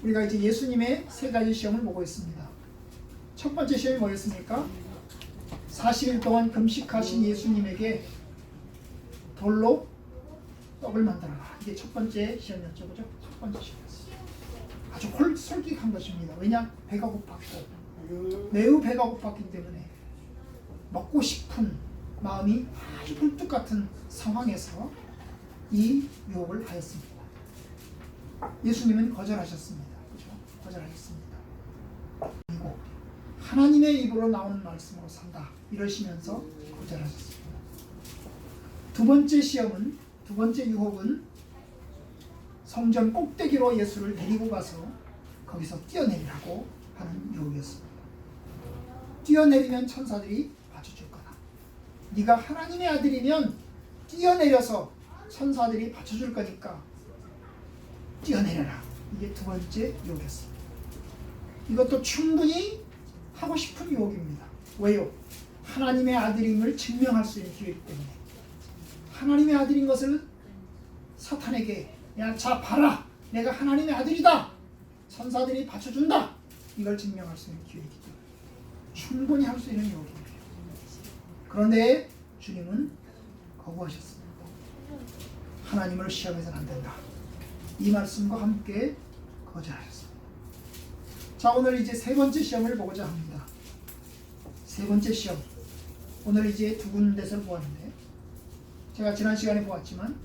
우리가 이제 예수님의 세 가지 시험을 보고 있습니다. 첫 번째 시험이 뭐였습니까? 40일 동안 금식하신 예수님에게 돌로 떡을 만들어라. 이게 첫 번째 시험이었죠, 그죠? 첫 번째 시험이었어요. 아주 솔깃한 것입니다. 왜냐? 배가 고팠고 매우 배가 고팠기 때문에 먹고 싶은 마음이 아주 굴뚝 같은 상황에서 이 유혹을 하였습니다. 예수님은 거절하셨습니다. 그죠? 거절하셨습니다. 그리고 하나님의 입으로 나오는 말씀으로 산다 이러시면서 거절하셨습니다. 두 번째 유혹은 성전 꼭대기로 예수를 데리고 가서 거기서 뛰어내리라고 하는 유혹이었습니다. 뛰어내리면 천사들이 받쳐줄 거다. 네가 하나님의 아들이면 뛰어내려서 천사들이 받쳐줄 거니까 뛰어내려라. 이게 두 번째 유혹이었습니다. 이것도 충분히 하고 싶은 유혹입니다. 왜요? 하나님의 아들임을 증명할 수 있는 기회이기 때문에. 하나님의 아들인 것을 사탄에게 자 봐라, 내가 하나님의 아들이다, 천사들이 받쳐준다, 이걸 증명할 수 있는 기회이기 때문에 충분히 할 수 있는 유혹입니다. 그런데 주님은 거부하셨습니다. 하나님을 시험해서는 안 된다. 이 말씀과 함께 거절하셨습니다. 자, 오늘 이제 세 번째 시험을 보고자 합니다. 세 번째 시험. 오늘 이제 두 군데서 보았는데, 제가 지난 시간에 보았지만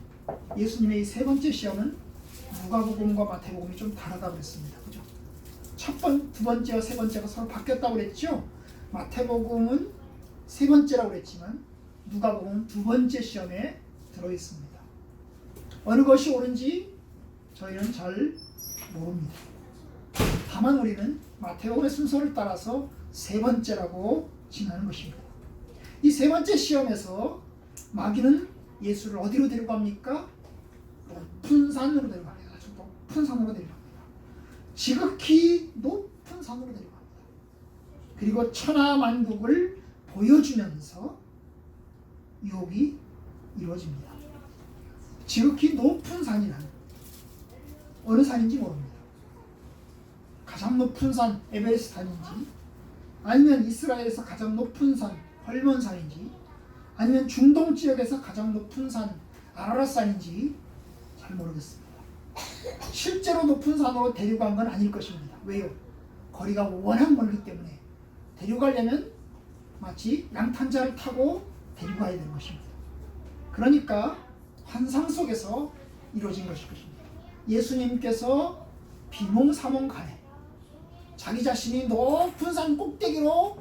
예수님의 이 세 번째 시험은 누가복음과 마태복음이 좀 다르다고 그랬습니다. 그죠? 두 번째와 세 번째가 서로 바뀌었다고 그랬죠? 마태복음은 세 번째라고 그랬지만 누가복음은 두 번째 시험에 들어있습니다. 어느 것이 옳은지 저희는 잘 모릅니다. 다만 우리는 마태복음의 순서를 따라서 세 번째라고 칭하는 것입니다. 이 세 번째 시험에서 마귀는 예수를 어디로 데려갑니까? 높은 산으로 데려갑니다. 아주 높은 산으로 데려갑니다. 지극히 높은 산으로 데려갑니다. 그리고 천하만국을 보여주면서 유혹이 이루어집니다. 지극히 높은 산이란 어느 산인지 모릅니다. 가장 높은 산 에베레스트 산인지, 아니면 이스라엘에서 가장 높은 산 헐몬산인지, 아니면 중동 지역에서 가장 높은 산 아라랏산인지 잘 모르겠습니다. 실제로 높은 산으로 데려간 건 아닐 것입니다. 왜요? 거리가 워낙 멀기 때문에 데려가려면 마치 양탄자를 타고 데려가야 되는 것입니다. 그러니까 환상 속에서 이루어진 것일 것입니다. 예수님께서 비몽사몽간에 자기 자신이 높은 산 꼭대기로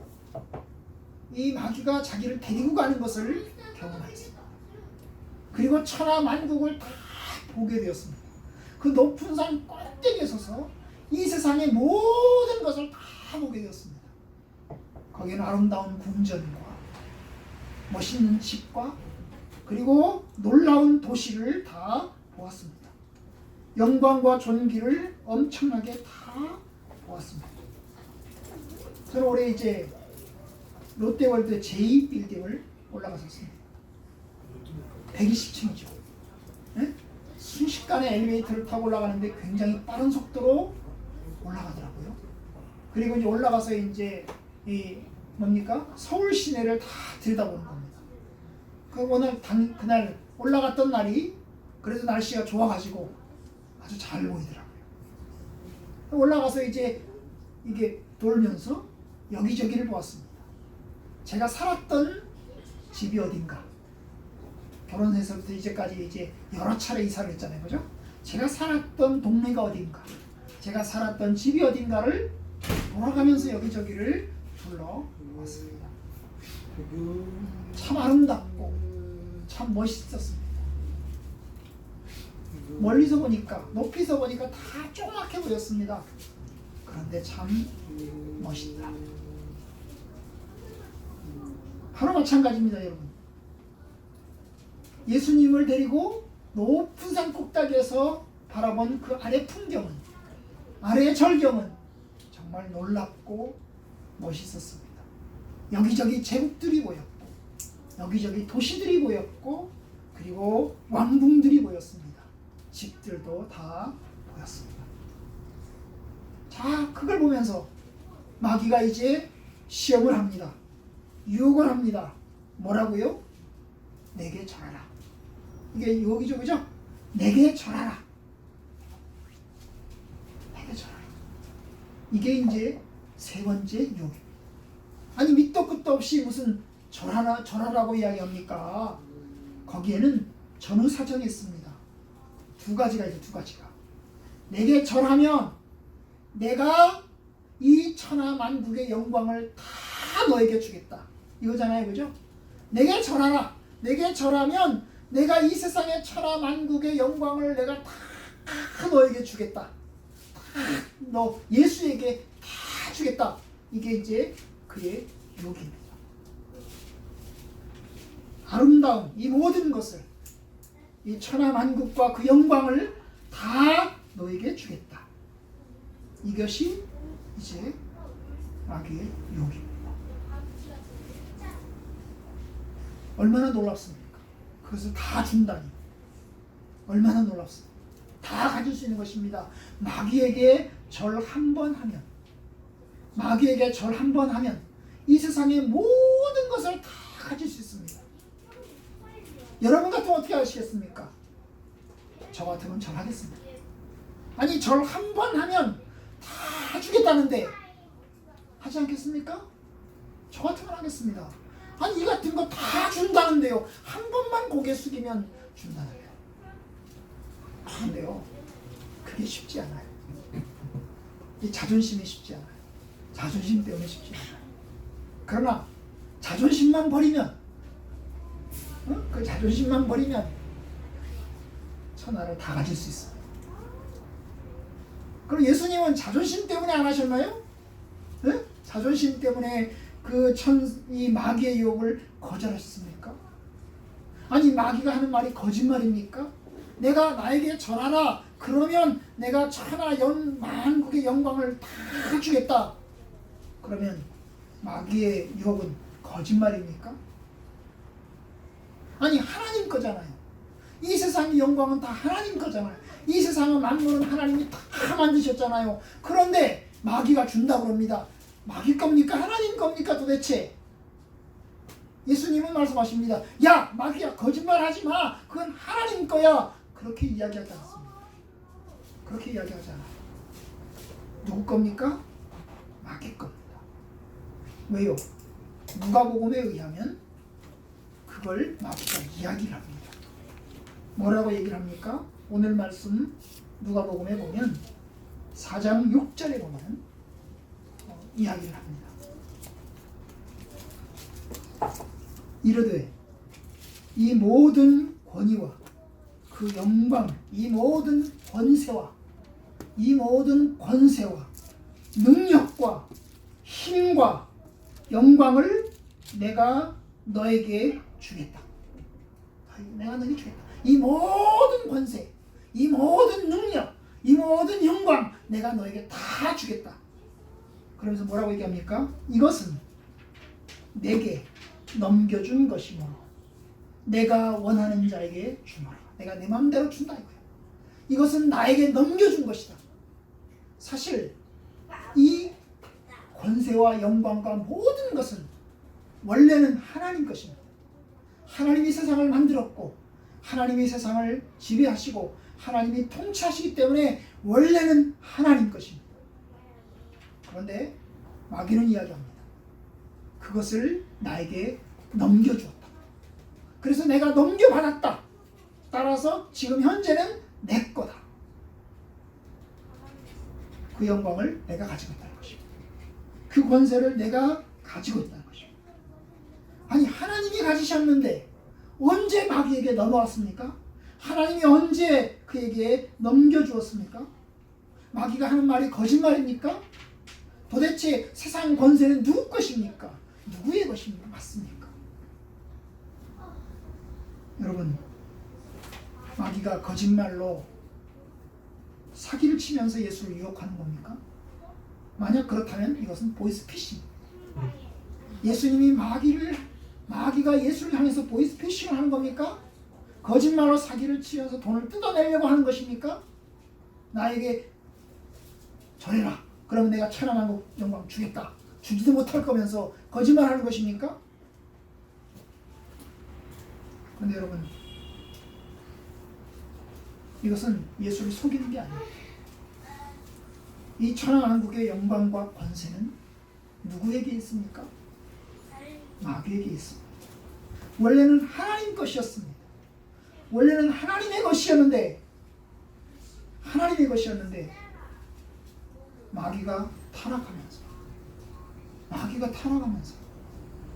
이 마귀가 자기를 데리고 가는 것을 경험하였습니다. 그리고 천하만국을 다 보게 되었습니다. 그 높은 산 꼭대기에 서서 이 세상의 모든 것을 다 보게 되었습니다. 거기에는 아름다운 궁전과 멋있는 집과 그리고 놀라운 도시를 다 보았습니다. 영광과 존귀를 엄청나게 다 보았습니다. 저는 올해 이제 롯데월드 제2빌딩을 올라갔었습니다. 120층이죠. 네? 순식간에 엘리베이터를 타고 올라가는데 굉장히 빠른 속도로 올라가더라고요. 그리고 이제 올라가서 이제 서울 시내를 다 들여다보는 겁니다. 그날 올라갔던 날이 그래도 날씨가 좋아가지고 아주 잘 보이더라고요. 올라가서 이제 이게 돌면서 여기저기를 보았습니다. 제가 살았던 집이 어딘가, 결혼해서부터 이제까지 이제 여러 차례 이사를 했잖아요, 그죠? 제가 살았던 동네가 어딘가, 제가 살았던 집이 어딘가를 돌아가면서 여기저기를 둘러봤습니다. 참 아름답고 참 멋있었습니다. 멀리서 보니까, 높이서 보니까 다 조그맣게 보였습니다. 그런데 참 멋있다. 바로 마찬가지입니다, 여러분. 예수님을 데리고 높은 산 꼭대기에서 바라본 그 아래 풍경은, 아래의 절경은 정말 놀랍고 멋있었습니다. 여기저기 제국들이 보였고, 여기저기 도시들이 보였고, 그리고 왕궁들이 보였습니다. 집들도 다 보였습니다. 자, 그걸 보면서 마귀가 이제 시험을 합니다. 유혹을 합니다. 뭐라고요? 내게 절하라. 이게 유혹이죠, 그죠? 내게 절하라. 내게 절하라. 이게 이제 세 번째 유혹입니다. 아니, 밑도 끝도 없이 무슨 절하라고 이야기합니까? 거기에는 전후사정이 있습니다. 두 가지가 있어요. 두 가지가. 내게 절하면 내가 이 천하 만국의 영광을 다 너에게 주겠다. 이거잖아요, 그죠? 내게 절하라. 내게 절하면 내가 이 세상의 천하 만국의 영광을 내가 다 너에게 주겠다. 다 너 예수에게 다 주겠다. 이게 이제 그의 유혹입니다. 아름다운 이 모든 것을, 이 천하 만국과 그 영광을 다 너에게 주겠다. 이것이 이제 마귀의 유혹입니다. 얼마나 놀랍습니까? 그것을 다 준다니. 얼마나 놀랍습니까? 다 가질 수 있는 것입니다. 마귀에게 절 한 번 하면, 마귀에게 절 한 번 하면 이 세상의 모든 것을 다 가질 수 있습니다. 여러분 같으면 어떻게 하시겠습니까? 저 같으면 절하겠습니다. 아니, 절 한 번 하면 다 주겠다는데 하지 않겠습니까? 저 같으면 하겠습니다. 아니, 이 같은 거 다 준다는데요. 한 번만 고개 숙이면 준다는데요. 그런데요, 그게 쉽지 않아요. 이 자존심이 쉽지 않아요. 자존심 때문에 쉽지 않아요. 그러나 자존심만 버리면, 그 자존심만 버리면 천하를 다 가질 수 있어요. 그럼 예수님은 자존심 때문에 안 하셨나요? 네? 자존심 때문에 이 마귀의 유혹을 거절하셨습니까? 아니, 마귀가 하는 말이 거짓말입니까? 내가 나에게 절하라. 그러면 내가 천하 만국의 영광을 다 주겠다. 그러면 마귀의 유혹은 거짓말입니까? 아니, 하나님 거잖아요. 이 세상의 영광은 다 하나님 거잖아요. 이 세상의 만물은 하나님이 다 만드셨잖아요. 그런데 마귀가 준다고 합니다. 마귀 겁니까? 하나님 겁니까 도대체? 예수님은 말씀하십니다. 야, 마귀야, 거짓말하지 마. 그건 하나님 거야. 그렇게 이야기하지 않습니다. 그렇게 이야기하지 않아요. 누구 겁니까? 마귀 겁니다. 왜요? 누가복음에 의하면 그걸 마귀가 이야기를 합니다. 뭐라고 얘기를 합니까? 오늘 말씀 누가복음에 보면 4장 6절에 보면 이야기를 합니다. 이르되 이 모든 권위와 그 영광, 이 모든 권세와 능력과 힘과 영광을 내가 너에게 주겠다. 내가 너에게 주겠다. 이 모든 권세, 이 모든 능력, 이 모든 영광 내가 너에게 다 주겠다. 그러면서 뭐라고 얘기합니까? 이것은 내게 넘겨준 것이므로 내가 원하는 자에게 주노라. 내가 내 마음대로 준다 이거야. 이것은 나에게 넘겨준 것이다. 사실 이 권세와 영광과 모든 것은 원래는 하나님 것입니다. 하나님이 세상을 만들었고 하나님이 세상을 지배하시고 하나님이 통치하시기 때문에 원래는 하나님 것입니다. 그런데 마귀는 이야기합니다. 그것을 나에게 넘겨주었다. 그래서 내가 넘겨받았다. 따라서 지금 현재는 내 거다. 그 영광을 내가 가지고 있다는 것입니다. 그 권세를 내가 가지고 있다는 것입니다. 아니, 하나님이 가지셨는데 언제 마귀에게 넘어왔습니까? 하나님이 언제 그에게 넘겨주었습니까? 마귀가 하는 말이 거짓말입니까? 도대체 세상 권세는 누구 것입니까? 누구의 것입니까? 맞습니까? 여러분, 마귀가 거짓말로 사기를 치면서 예수를 유혹하는 겁니까? 만약 그렇다면 이것은 보이스피싱. 예수님이 마귀가 예수를 향해서 보이스피싱을 하는 겁니까? 거짓말로 사기를 치면서 돈을 뜯어내려고 하는 것입니까? 나에게 절해라. 그러면 내가 천하만국 영광 주겠다. 주지도 못할 거면서 거짓말하는 것입니까? 그런데 여러분, 이것은 예수를 속이는 게 아니에요. 이 천하만국의 영광과 권세는 누구에게 있습니까? 마귀에게 있습니다. 원래는 하나님 것이었습니다. 원래는 하나님의 것이었는데 마귀가 타락하면서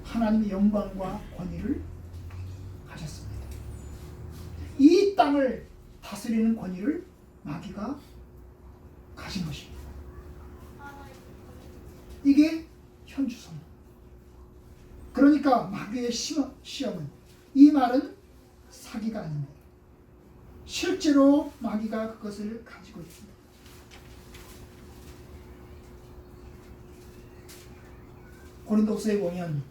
하나님의 영광과 권위를 가졌습니다. 이 땅을 다스리는 권위를 마귀가 가진 것입니다. 이게 현주소문. 그러니까 마귀의 시험은, 이 말은 사기가 아닙니다. 실제로 마귀가 그것을 가지고 있습니다. 고린도서에 보면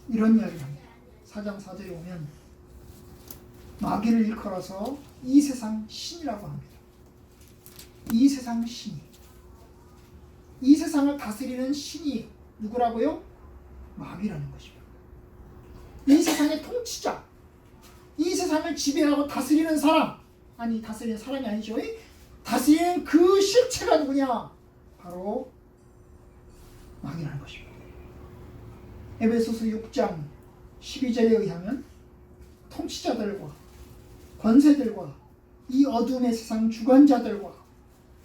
이런 이야기를 합니다. 4장 4절에 보면 마귀를 일컬어서 이 세상 신이라고 합니다. 이 세상 신이, 이 세상을 다스리는 신이 누구라고요? 마귀라는 것입니다. 이 세상의 통치자, 이 세상을 지배하고 다스리는 사람, 아니 다스리는 사람이 아니죠. 다스리는 그 실체가 누구냐? 바로 마귀라는 것입니다. 에베소서 6장 12절에 의하면 통치자들과 권세들과 이 어둠의 세상 주관자들과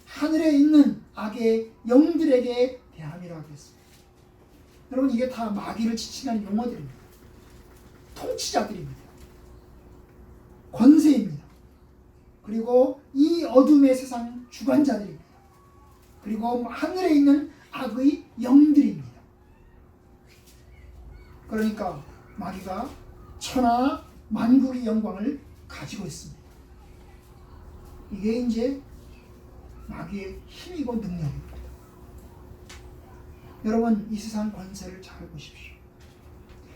하늘에 있는 악의 영들에게 대함이라고 했습니다. 여러분, 이게 다 마귀를 지칭하는 용어들입니다. 통치자들입니다. 권세입니다. 그리고 이 어둠의 세상 주관자들입니다. 그리고 하늘에 있는 악의 영들입니다. 그러니까 마귀가 천하 만국의 영광을 가지고 있습니다. 이게 이제 마귀의 힘이고 능력입니다. 여러분, 이 세상 권세를 잘 보십시오.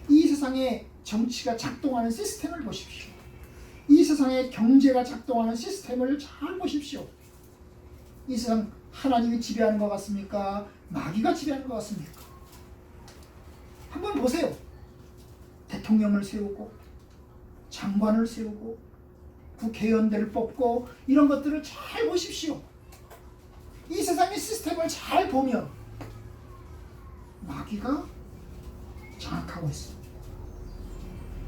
이 세상의 정치가 작동하는 시스템을 보십시오. 이 세상의 경제가 작동하는 시스템을 잘 보십시오. 이 세상 하나님이 지배하는 것 같습니까? 마귀가 지배하는 것 같습니까? 한번 보세요. 대통령을 세우고 장관을 세우고 국회의원들을 뽑고 이런 것들을 잘 보십시오. 이 세상의 시스템을 잘 보면 마귀가 장악하고 있습니다.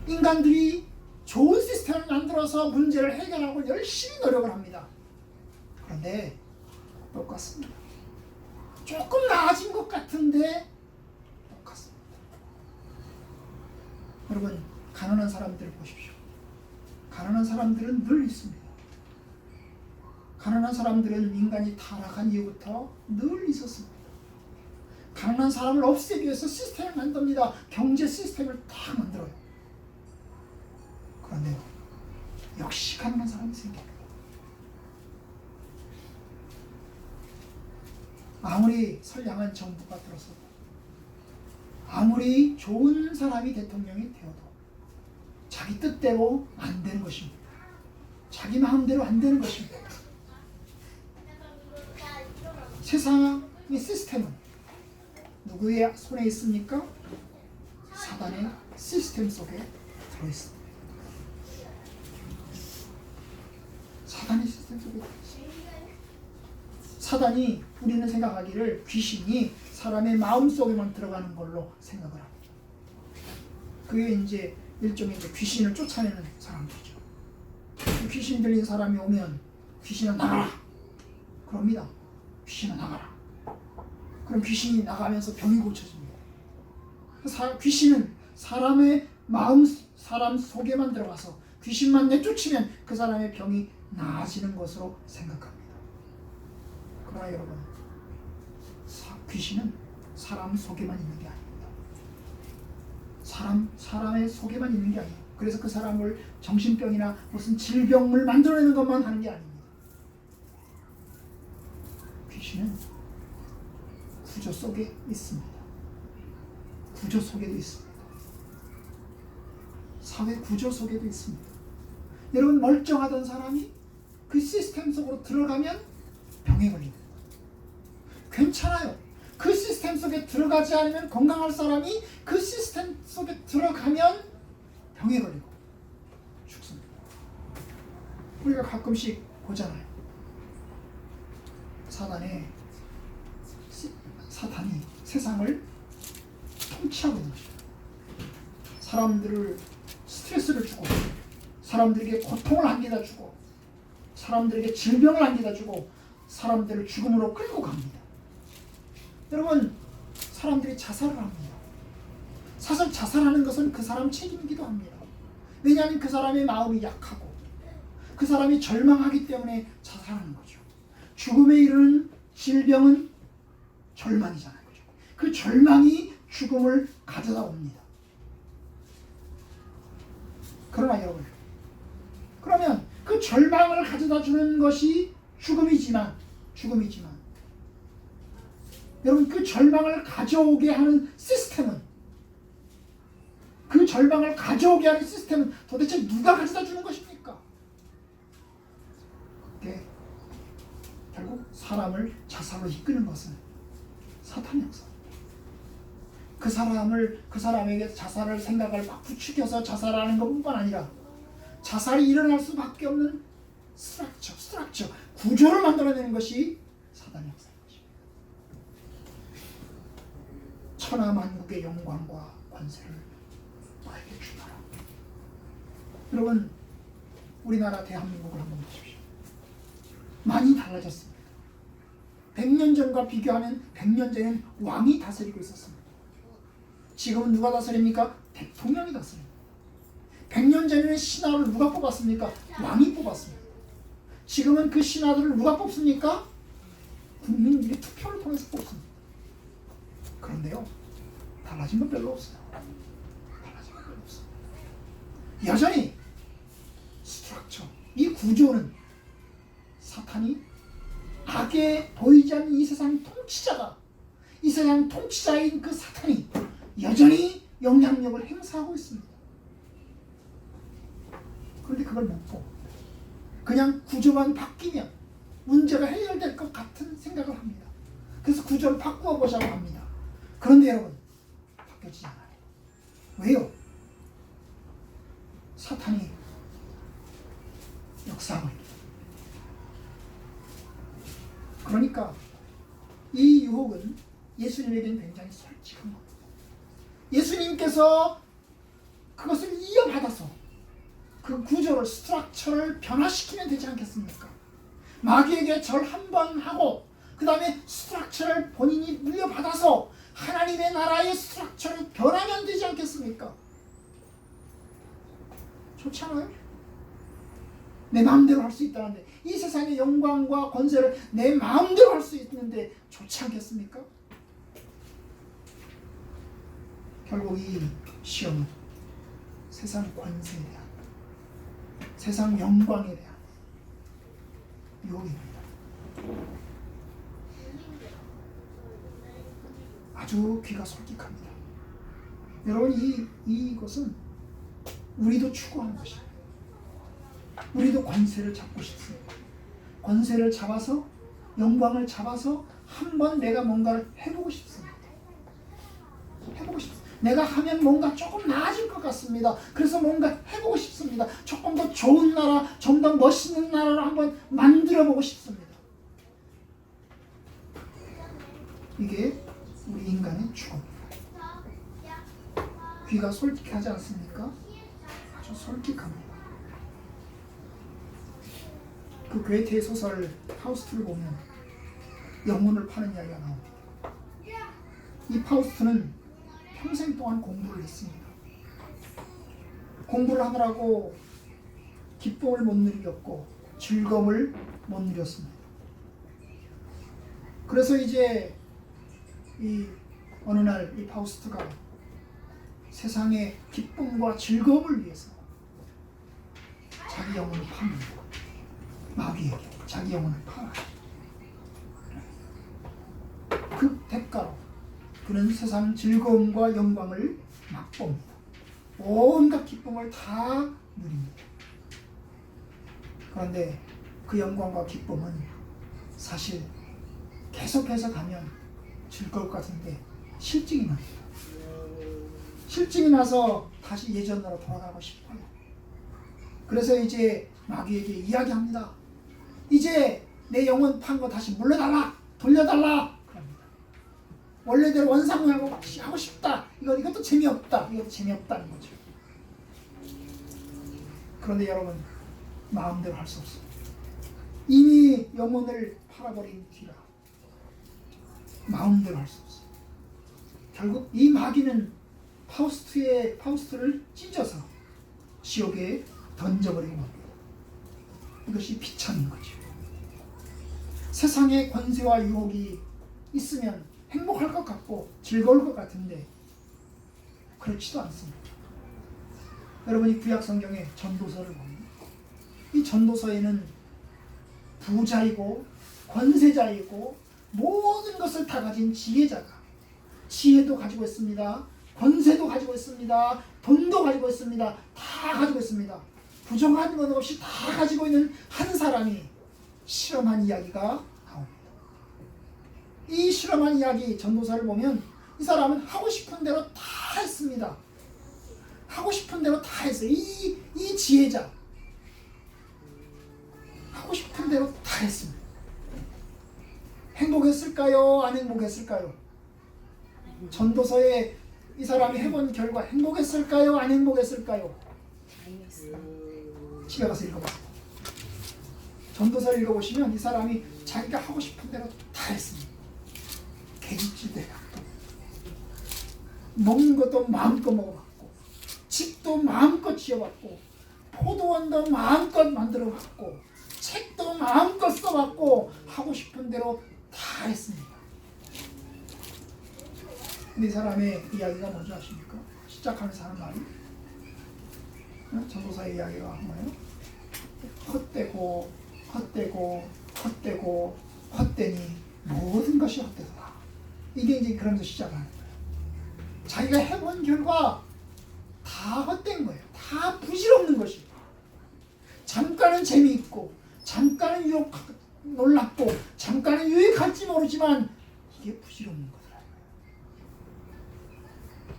인간들이 좋은 시스템을 만들어서 문제를 해결하고 열심히 노력을 합니다. 그런데 똑같습니다. 조금 나아진 것 같은데 똑같습니다. 여러분, 가난한 사람들을 보십시오. 가난한 사람들은 늘 있습니다. 가난한 사람들은 인간이 타락한 이후부터 늘 있었습니다. 가난한 사람을 없애기 위해서 시스템을 만듭니다. 경제 시스템을 다 만들어요. 그런데 역시 가난한 사람이 생깁니다. 아무리 선량한 정부가 들어서도, 아무리 좋은 사람이 대통령이 되어도 자기 뜻대로 안 되는 것입니다. 자기 마음대로 안 되는 것입니다. 세상의 시스템은 누구의 손에 있습니까? 사단의 시스템 속에 들어있습니다. 사단의 시스템 속에 들어있습니다. 사단이, 우리는 생각하기를 귀신이 사람의 마음속에만 들어가는 걸로 생각을 합니다. 그게 이제 일종의 귀신을 쫓아내는 사람들이죠. 귀신 들린 사람이 오면 귀신아 나가라 그럽니다. 귀신아 나가라. 그럼 귀신이 나가면서 병이 고쳐집니다. 귀신은 사람의 마음, 사람 속에만 들어가서 귀신만 내쫓으면 그 사람의 병이 나아지는 것으로 생각합니다. 그러나 여러분, 귀신은 사람 속에만 있는 게 아닙니다. 사람의 속에만 있는 게 아니에요. 그래서 그 사람을 정신병이나 무슨 질병을 만들어내는 것만 하는 게 아닙니다. 귀신은 구조 속에 있습니다. 구조 속에도 있습니다. 사회 구조 속에도 있습니다. 여러분, 멀쩡하던 사람이 그 시스템 속으로 들어가면 병에 걸립니다. 괜찮아요. 그 시스템 속에 들어가지 않으면 건강할 사람이 그 시스템 속에 들어가면 병에 걸리고 죽습니다. 우리가 가끔씩 보잖아요. 사탄이 세상을 통치하고 있는 것입니다. 사람들을 스트레스를 주고, 사람들에게 고통을 안겨다 주고, 사람들에게 질병을 안겨다 주고, 사람들을 죽음으로 끌고 갑니다. 여러분, 사람들이 자살을 합니다. 사실 자살하는 것은 그 사람 책임이기도 합니다. 왜냐하면 그 사람의 마음이 약하고 그 사람이 절망하기 때문에 자살하는 거죠. 죽음에 이르는 질병은 절망이잖아요. 그 절망이 죽음을 가져다 옵니다. 그러나 여러분, 그러면 그 절망을 가져다 주는 것이 죽음이지만 여러분, 그 절망을 가져오게 하는 시스템은, 도대체 누가 가져다 주는 것입니까? 그게 결국 사람을 자살로 이끄는 것은 사탄의 역사입니다. 그 사람에게 자살을 생각을 막 부추겨서 자살하는 것뿐만 아니라 자살이 일어날 수밖에 없는 스트럭처, 구조를 만들어내는 것이 사단의 역사인 것입니다. 천하만국의 영광과 권세를 너에게 주노라. 여러분, 우리나라 대한민국을 한번 보십시오. 많이 달라졌습니다. 100년 전과 비교하면 100년 전에는 왕이 다스리고 있었습니다. 지금은 누가 다스립니까? 대통령이 다스립니다. 100년 전에는 신하를 누가 뽑았습니까? 왕이 뽑았습니다. 지금은 그 신하들을 누가 뽑습니까? 국민들이 투표를 통해서 뽑습니다. 그런데요, 달라진 건 별로 없어요. 여전히 스트럭처, 이 구조는 사탄이 악에 보이지 않는 이 세상 통치자인 그 사탄이 여전히 영향력을 행사하고 있습니다. 그런데 그걸 묻고 그냥 구조만 바뀌면 문제가 해결될 것 같은 생각을 합니다. 그래서 구조를 바꾸어 보자고 합니다. 그런데 여러분, 바뀌어지지 않아요. 왜요? 사탄이 역사하고 있습니다. 그러니까 이 유혹은 예수님에게는 굉장히 솔직한 겁니다. 예수님께서 그것을 이어받아서 그 구조를, 스트럭처를 변화시키면 되지 않겠습니까? 마귀에게 절 한 번 하고 그 다음에 스트럭처를 본인이 물려받아서 하나님의 나라의 스트럭처를 변하면 되지 않겠습니까? 좋지 않아요? 내 마음대로 할 수 있다는데, 이 세상의 영광과 권세를 내 마음대로 할 수 있는데 좋지 않겠습니까? 결국 이 시험은 세상 권세에 대한, 세상 영광에 대한 유혹입니다. 아주 귀가 솔깃합니다. 여러분, 이것은 우리도 추구하는 것입니다. 우리도 권세를 잡고 싶습니다. 권세를 잡아서, 영광을 잡아서 한번 내가 뭔가를 해보고 싶습니다. 내가 하면 뭔가 조금 나아질 것 같습니다. 그래서 뭔가 해보고 싶습니다. 조금 더 좋은 나라, 좀 더 멋있는 나라를 한번 만들어보고 싶습니다. 이게 우리 인간의 추구입니다. 귀가 솔직하지 않습니까? 아주 솔직합니다. 그 괴테의 소설 파우스트를 보면 영혼을 파는 이야기가 나옵니다. 이 파우스트는 평생 동안 공부를 했습니다. 공부를 하느라고 기쁨을 못 누렸고 즐거움을 못 누렸습니다. 그래서 이제 어느 날 이 파우스트가 세상의 기쁨과 즐거움을 위해서 자기 영혼을 팝니다. 마귀에게 자기 영혼을 팔아요. 그 대가로 그는 세상 즐거움과 영광을 맛봅니다. 온갖 기쁨을 다 누립니다. 그런데 그 영광과 기쁨은 사실 계속해서 가면 즐거울 것 같은데 실증이 납니다. 실증이 나서 다시 예전으로 돌아가고 싶어요. 그래서 이제 마귀에게 이야기합니다. 이제 내 영혼 판 거 다시 물려달라, 돌려달라 그럽니다. 원래대로 원상하고 하고 싶다. 이것도 재미없다. 이것도 재미없다는 거죠. 그런데 여러분, 마음대로 할 수 없어요. 이미 영혼을 팔아버린 뒤라 마음대로 할 수 없어요. 결국 이 마귀는 파우스트를 찢어서 지옥에 던져버리고 맙니다. 이것이 비참인 거죠. 세상에 권세와 유혹이 있으면 행복할 것 같고 즐거울 것 같은데 그렇지도 않습니다. 여러분이 구약 성경의 전도서를 보면 이 전도서에는 부자이고 권세자이고 모든 것을 다 가진 지혜자가 지혜도 가지고 있습니다. 권세도 가지고 있습니다. 돈도 가지고 있습니다. 다 가지고 있습니다. 부정한 것 없이 다 가지고 있는 한 사람이 실험한 이야기가 나옵니다. 이 실험한 이야기 전도서를 보면 이 사람은 하고 싶은 대로 다 했습니다. 하고 싶은 대로 다 했어요. 이 지혜자 하고 싶은 대로 다 했습니다. 행복했을까요? 안 행복했을까요? 전도서에 이 사람이 해본 결과 행복했을까요? 안 행복했을까요? 집에 가서 읽어보세요. 전도서를 읽어보시면 이 사람이 자기가 하고 싶은 대로 다 했습니다. 계집질대 갖고 먹는 것도 마음껏 먹어봤고 집도 마음껏 지어봤고 포도원도 마음껏 만들어봤고 책도 마음껏 써봤고 하고 싶은 대로 다 했습니다. 근데 이 사람의 이야기가 뭔지 아십니까? 시작하면서 하는 말이 전도사의 이야기가 뭐예요? 헛되고 헛되고 헛되고 헛되니 모든 것이 헛되더라. 이게 이제 그러면서 시작하는 거예요. 자기가 해본 결과 다 헛된 거예요. 다 부질없는 것이에요. 잠깐은 재미있고 잠깐은 놀랍고 잠깐은 유익할지 모르지만 이게 부질없는 거더라.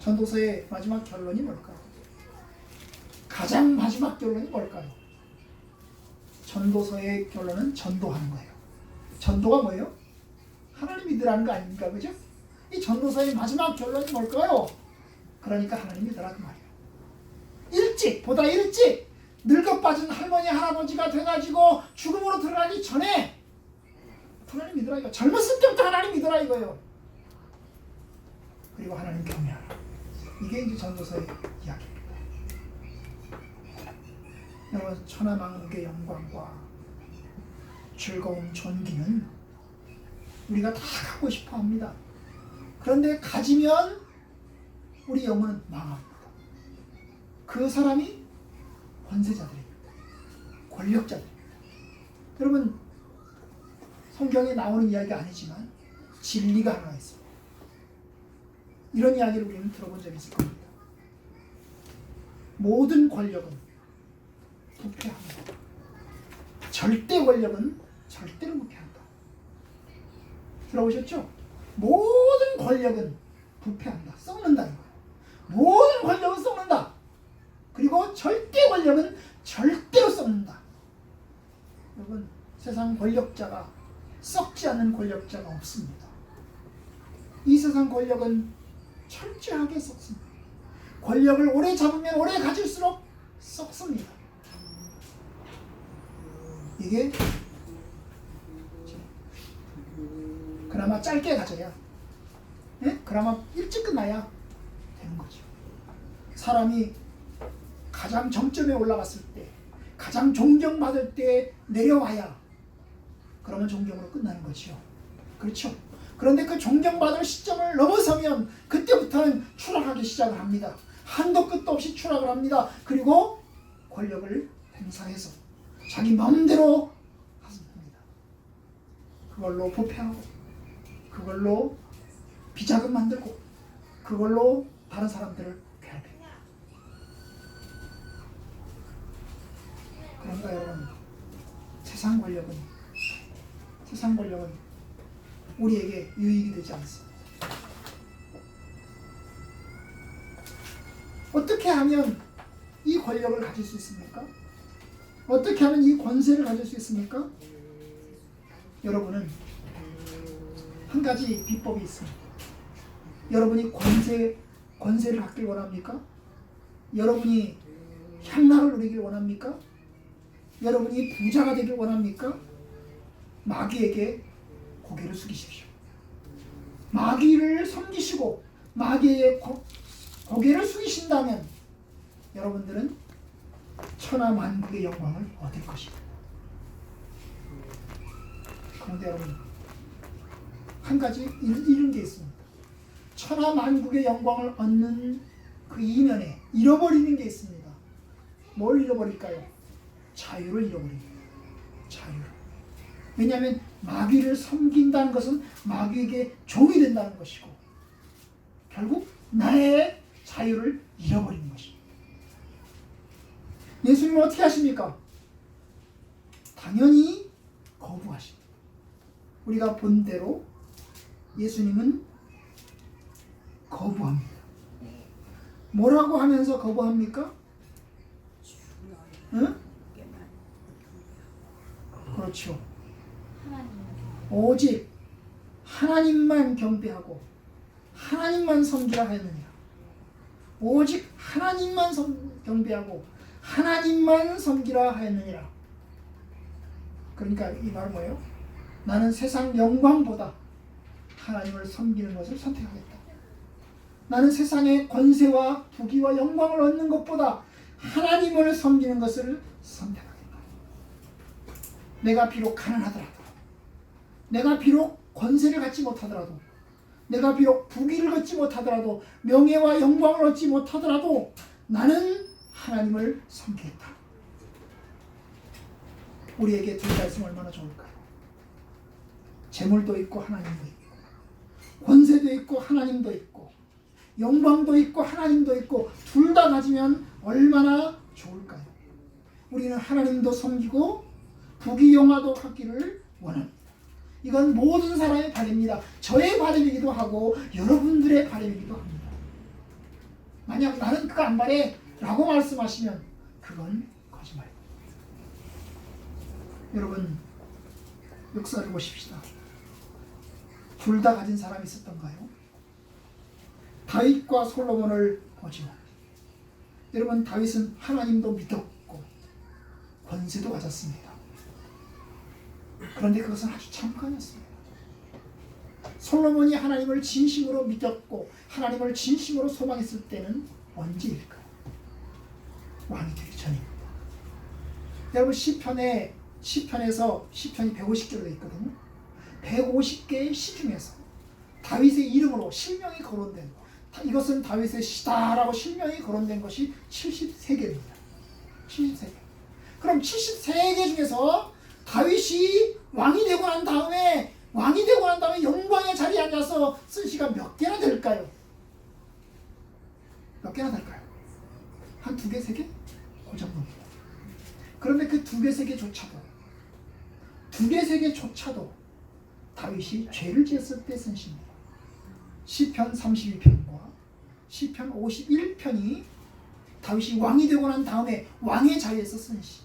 전도서의 마지막 결론이 뭘까요? 가장 마지막 결론이 뭘까요? 전도서의 결론은 전도하는 거예요. 전도가 뭐예요? 하나님 믿으라는 거 아닙니까? 그죠? 이 전도서의 마지막 결론이 뭘까요? 그러니까 하나님 믿으라 그 말이에요. 보다 일찍 늙어 빠진 할머니 할아버지가 돼가지고 죽음으로 들어가기 전에 하나님 믿으라 이거. 젊었을 때부터 하나님 믿으라 이거예요. 그리고 하나님 경외하라. 이게 이제 전도서의 이야기입니다. 여러분, 천하만국의 영광과 즐거운 존귀는 우리가 다 갖고 싶어 합니다. 그런데 가지면 우리 영혼은 망합니다. 그 사람이 권세자들입니다. 권력자들입니다. 여러분, 성경에 나오는 이야기가 아니지만 진리가 하나 있습니다. 이런 이야기를 우리는 들어본 적이 있을 겁니다. 모든 권력은 부패합니다. 절대 권력은 절대로 부패한다. 들어보셨죠? 모든 권력은 부패한다. 썩는다는 거예요. 모든 권력은 썩는다. 그리고 절대 권력은 절대로 썩는다. 여러분, 세상 권력자가 썩지 않는 권력자가 없습니다. 이 세상 권력은 철저하게 썩습니다. 권력을 오래 잡으면 오래 가질수록 썩습니다. 이게 그나마 짧게 가져야, 그나마 일찍 끝나야 되는 거죠. 사람이 가장 정점에 올라갔을 때, 가장 존경받을 때 내려와야 그러면 존경으로 끝나는 거죠. 그렇죠? 그런데 그 존경받을 시점을 넘어서면 그때부터는 추락하기 시작을 합니다. 한도 끝도 없이 추락을 합니다. 그리고 권력을 행사해서 자기 마음대로 합니다. 그걸로 부패하고 그걸로 비자금 만들고 그걸로 다른 사람들을 괴롭힙니다. 그런가 여러분, 세상 권력은 우리에게 유익이 되지 않습니다. 어떻게 하면 이 권력을 가질 수 있습니까? 어떻게 하면 이 권세를 가질 수 있습니까? 여러분은 한 가지 비법이 있습니다. 여러분이 권세를 갖길 원합니까? 여러분이 향락을 누리길 원합니까? 여러분이 부자가 되길 원합니까? 마귀에게 고개를 숙이십시오. 마귀를 섬기시고 마귀에게 고개를 숙이신다면 여러분들은 천하만국의 영광을 얻을 것입니다. 그런데 여러분, 한 가지 잃은 게 있습니다. 천하만국의 영광을 얻는 그 이면에 잃어버리는 게 있습니다. 뭘 잃어버릴까요? 자유를 잃어버립니다. 자유를. 왜냐하면 마귀를 섬긴다는 것은 마귀에게 종이 된다는 것이고 결국 나의 자유를 잃어버리는 것입니다. 예수님은 어떻게 하십니까? 당연히 거부하십니다. 우리가 본 대로 예수님은 거부합니다. 뭐라고 하면서 거부합니까? 응? 그렇죠. 오직 하나님만 경배하고 하나님만 섬기라 하였느니라. 오직 하나님만 경배하고 하나님만 섬기라 하였느니라. 그러니까 이 말은 뭐예요? 나는 세상 영광보다 하나님을 섬기는 것을 선택하겠다. 나는 세상의 권세와 부귀와 영광을 얻는 것보다 하나님을 섬기는 것을 선택하겠다. 내가 비록 가난하더라도, 내가 비록 권세를 갖지 못하더라도, 내가 비록 부귀를 얻지 못하더라도, 명예와 영광을 얻지 못하더라도 나는 하나님을 섬기겠다. 우리에게 둘 다 있으면 얼마나 좋을까요? 재물도 있고 하나님도 있고, 권세도 있고 하나님도 있고, 영광도 있고 하나님도 있고, 둘 다 가지면 얼마나 좋을까요? 우리는 하나님도 섬기고 부귀 영화도 갖기를 원합니다. 이건 모든 사람의 바람입니다. 저의 바람이기도 하고 여러분들의 바람이기도 합니다. 만약 나는 그거 안 바래 라고 말씀하시면 그건 거짓말입니다. 여러분, 역사를 보십시다. 둘 다 가진 사람이 있었던가요? 다윗과 솔로몬을 보죠. 여러분, 다윗은 하나님도 믿었고 권세도 가졌습니다. 그런데 그것은 아주 잠깐이었습니다. 솔로몬이 하나님을 진심으로 믿었고 하나님을 진심으로 소망했을 때는 언제일까요? 왕이 되기 전입니다. 여러분, 시편에서 시편이 150개로 되어 있거든요. 150개의 시 중에서 다윗의 이름으로 실명이 거론된, 이것은 다윗의 시다라고 실명이 거론된 것이 73개입니다. 73개. 그럼 73개 중에서 다윗이 왕이 되고 난 다음에 영광의 자리에 앉아서 쓴 시가 몇 개나 될까요? 몇 개나 될까요? 한 2개, 3개? 그 정도입니다. 그런데 그 2개, 3개조차도 다윗이 죄를 지었을 때 쓴 시입니다. 시편 32편과 시편 51편이 다윗이 왕이 되고 난 다음에 왕의 자리에서 쓴 시.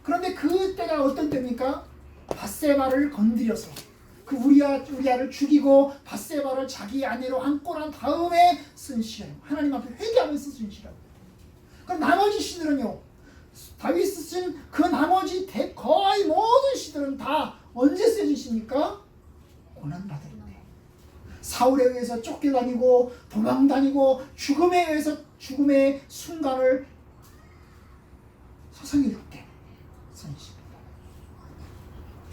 그런데 그때가 어떤 때입니까? 밧세바를 건드려서 그 우리아를 죽이고 밧세바를 자기 아내로 안고 난 다음에 쓴 시예요. 하나님 앞에 회개하면서 쓴 시라고. 그럼 나머지 시들은요, 다윗이 쓴 그 나머지 거의 모든 시들은 다 언제 쓰여진 시입니까? 고난받을 때, 사울에 의해서 쫓겨다니고 도망다니고 죽음에 의해서 죽음의 순간을 서성일 때 쓴 시입니다.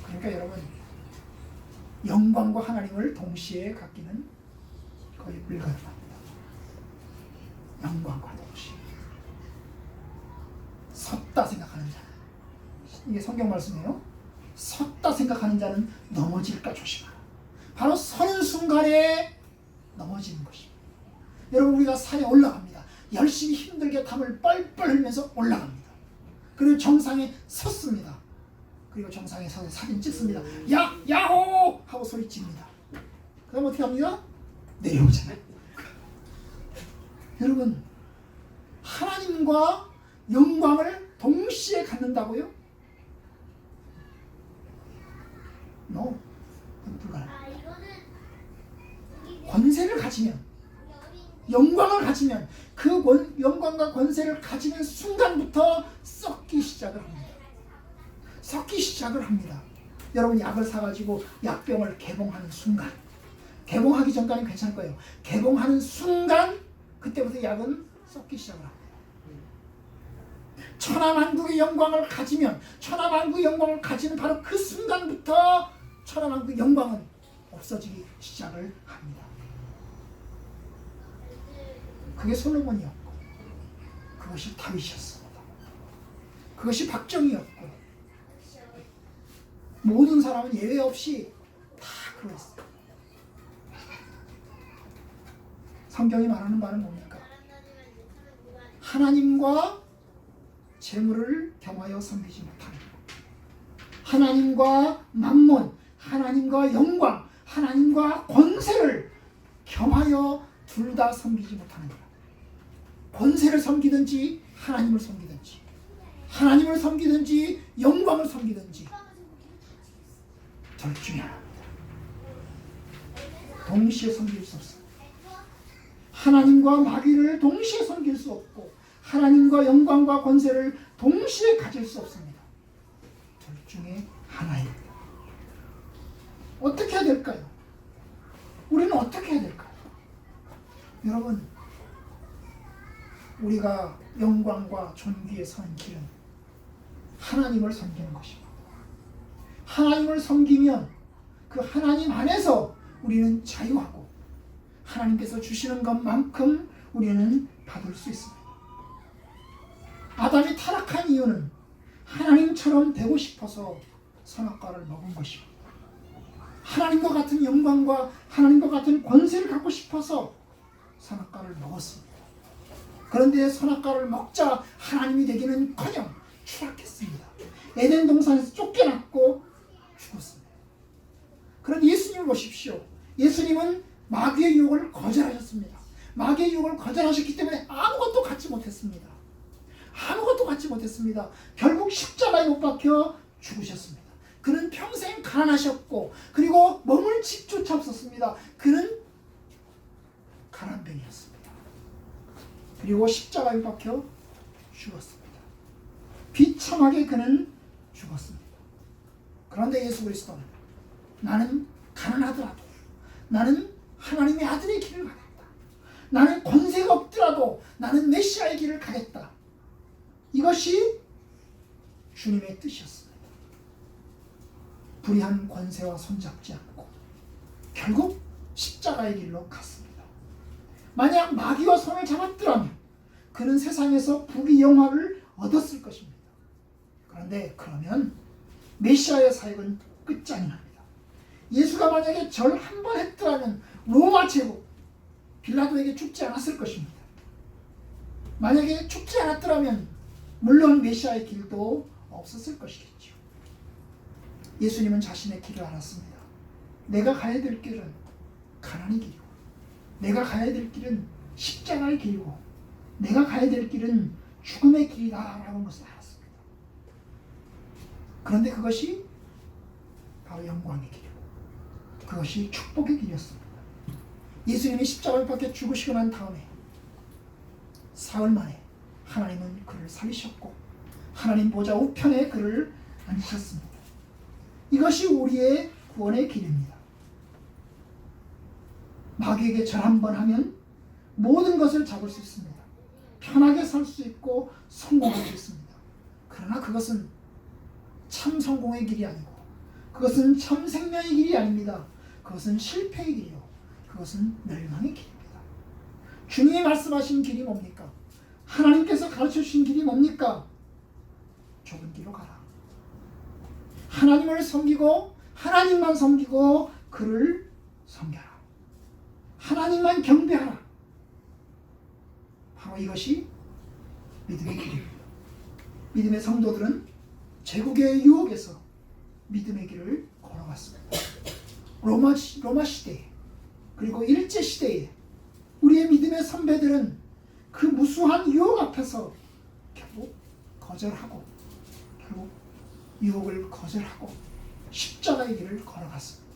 그러니까 여러분, 영광과 하나님을 동시에 갖기는 거의 불가능합니다. 영광과 동시에 섰다 생각하는 자, 이게 성경 말씀이에요. 섰다 생각하는 자는 넘어질까 조심하라. 바로 서는 순간에 넘어지는 것입니다. 여러분, 우리가 산에 올라갑니다. 열심히 힘들게 땀을 뻘뻘 흘리면서 올라갑니다. 그리고 정상에 섰습니다. 그리고 정상에 서서 사진 찍습니다. 야호! 하고 하고 소리칩니다. 그 다음 어떻게 합니까? 내려오잖아요. 여러분, 하나님과 영광을 동시에 갖는다고요? No. 불가능. 권세를 가지면, 영광을 가지면, 그 영광과 권세를 가지는 순간부터 썩기 시작을 합니다. 썩기 시작을 합니다. 여러분, 약을 사가지고 약병을 개봉하는 순간, 개봉하기 전까지는 괜찮을 거예요. 개봉하는 순간, 그때부터 약은 썩기 시작을 합니다. 천하만국의 영광을 가지면, 천하만국의 영광을 가지는 바로 그 순간부터 천하만국의 영광은 없어지기 시작을 합니다. 그게 솔로몬이었고, 그것이 다윗이었습니다. 그것이 박정희였고, 모든 사람은 예외 없이 다 그랬어요. 성경이 말하는 바는 뭡니까? 하나님과 재물을 겸하여 섬기지 못하는 것, 하나님과 만몬, 하나님과 영광, 하나님과 권세를 겸하여 둘 다 섬기지 못하는 것. 권세를 섬기든지 하나님을 섬기든지, 하나님을 섬기든지 영광을 섬기든지 둘 중에 하나입니다. 동시에 섬길 수 없습니다. 하나님과 마귀를 동시에 섬길 수 없고, 하나님과 영광과 권세를 동시에 가질 수 없습니다. 둘 중에 하나입니다. 어떻게 해야 될까요? 우리는 어떻게 해야 될까요? 여러분, 우리가 영광과 존귀에 서는 길은 하나님을 섬기는 것입니다. 하나님을 섬기면 그 하나님 안에서 우리는 자유하고, 하나님께서 주시는 것만큼 우리는 받을 수 있습니다. 아담이 타락한 이유는 하나님처럼 되고 싶어서 선악과를 먹은 것입니다. 하나님과 같은 영광과 하나님과 같은 권세를 갖고 싶어서 선악과를 먹었습니다. 그런데 선악과를 먹자 하나님이 되기는커녕 추락했습니다. 에덴 동산에서 쫓겨났고 죽었습니다. 그런데 예수님을 보십시오. 예수님은 마귀의 유혹을 거절하셨습니다. 마귀의 유혹을 거절하셨기 때문에 아무것도 갖지 못했습니다. 아무것도 갖지 못했습니다. 결국 십자가에 못 박혀 죽으셨습니다. 그는 평생 가난하셨고, 그리고 머물 집조차 없었습니다. 그는 가난뱅이였습니다. 그리고 십자가에 못 박혀 죽었습니다. 비참하게 그는 죽었습니다. 그런데 예수 그리스도는 나는 가난하더라도, 나는 하나님의 아들의 길을 가겠다, 나는 권세가 없더라도 나는 메시아의 길을 가겠다, 이것이 주님의 뜻이었습니다. 불의한 권세와 손잡지 않고 결국 십자가의 길로 갔습니다. 만약 마귀와 손을 잡았더라면 그는 세상에서 부귀 영화를 얻었을 것입니다. 그런데 그러면 메시아의 사역은 끝장이 납니다. 예수가 만약에 절 한 번 했더라면 로마 제국 빌라도에게 죽지 않았을 것입니다. 만약에 죽지 않았더라면 물론 메시아의 길도 없었을 것이겠죠. 예수님은 자신의 길을 알았습니다. 내가 가야 될 길은 가난의 길이고, 내가 가야 될 길은 십자가의 길이고, 내가 가야 될 길은 죽음의 길이다라는 것을 알았습니다. 그런데 그것이 바로 영광의 길이고, 그것이 축복의 길이었습니다. 예수님이 십자가에 박혀 죽으시고 난 다음에 사흘 만에 하나님은 그를 살리셨고, 하나님 보좌 우편에 그를 앉히셨습니다. 이것이 우리의 구원의 길입니다. 마귀에게 절 한 번 하면 모든 것을 잡을 수 있습니다. 편하게 살 수 있고 성공할 수 있습니다. 그러나 그것은 참 성공의 길이 아니고, 그것은 참 생명의 길이 아닙니다. 그것은 실패의 길이요, 그것은 멸망의 길입니다. 주님이 말씀하신 길이 뭡니까? 하나님께서 가르쳐 주신 길이 뭡니까? 좁은 길로 가라. 하나님을 섬기고, 하나님만 섬기고 그를 섬겨라. 하나님만 경배하라. 바로 이것이 믿음의 길입니다. 믿음의 성도들은 제국의 유혹에서 믿음의 길을 걸어갔습니다. 로마 시대에 그리고 일제 시대에 우리의 믿음의 선배들은 그 무수한 유혹 앞에서 결국 거절하고 결국 유혹을 거절하고 십자가의 길을 걸어갔습니다.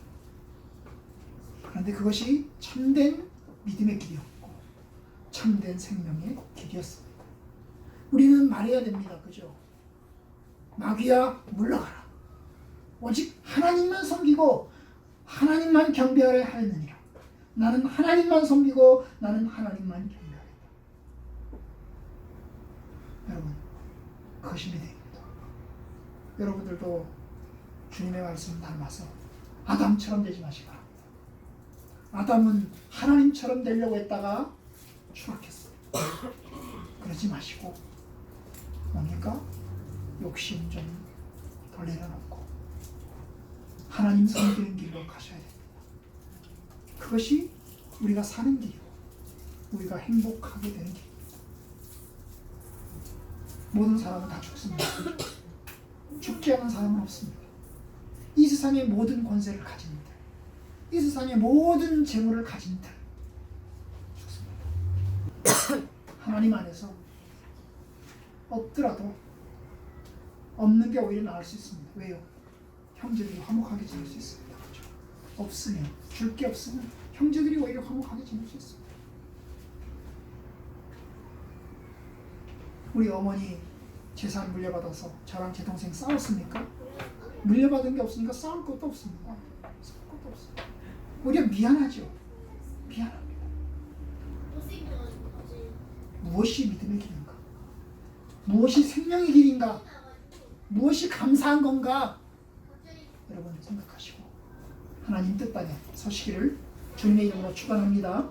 그런데 그것이 참된 믿음의 길이었고 참된 생명의 길이었습니다. 우리는 말해야 됩니다. 그죠? 마귀야 물러가라. 오직 하나님만 섬기고 하나님만 경배하려 하였느니라. 나는 하나님만 섬기고 나는 하나님만 경배하겠다. 여러분, 그것이 믿음입니다. 여러분들도 주님의 말씀을 닮아서 아담처럼 되지 마시기 바랍니다. 아담은 하나님처럼 되려고 했다가 추락했어요. 그러지 마시고 뭡니까? 욕심 좀 덜 내려놓고 하나님 섬기는 길로 가셔야 됩니다. 그것이 우리가 사는 길이고 우리가 행복하게 되는 길입니다. 모든 사람은 다 죽습니다. 죽지 않은 사람은 없습니다. 이 세상의 모든 권세를 가진 들, 이 세상의 모든 재물을 가진 들 죽습니다. 하나님 안에서 없더라도 없는 게 오히려 나을 수 있습니다. 왜요? 형제들이 화목하게 지낼 수 있습니다. 그렇죠? 없으면, 줄 게 없으면 형제들이 오히려 화목하게 지낼 수 있습니다. 우리 어머니 재산 물려받아서 저랑 제 동생 싸웠습니까? 물려받은 게 없으니까 싸울 것도 없습니다. 싸울 것도 없습니다. 오히려 미안하죠. 미안합니다. 무엇이 믿음의 길인가? 무엇이 생명의 길인가? 무엇이 감사한 건가? 여러분 생각하시고 하나님 뜻 안에 서시기를 주님의 이름으로 축원합니다.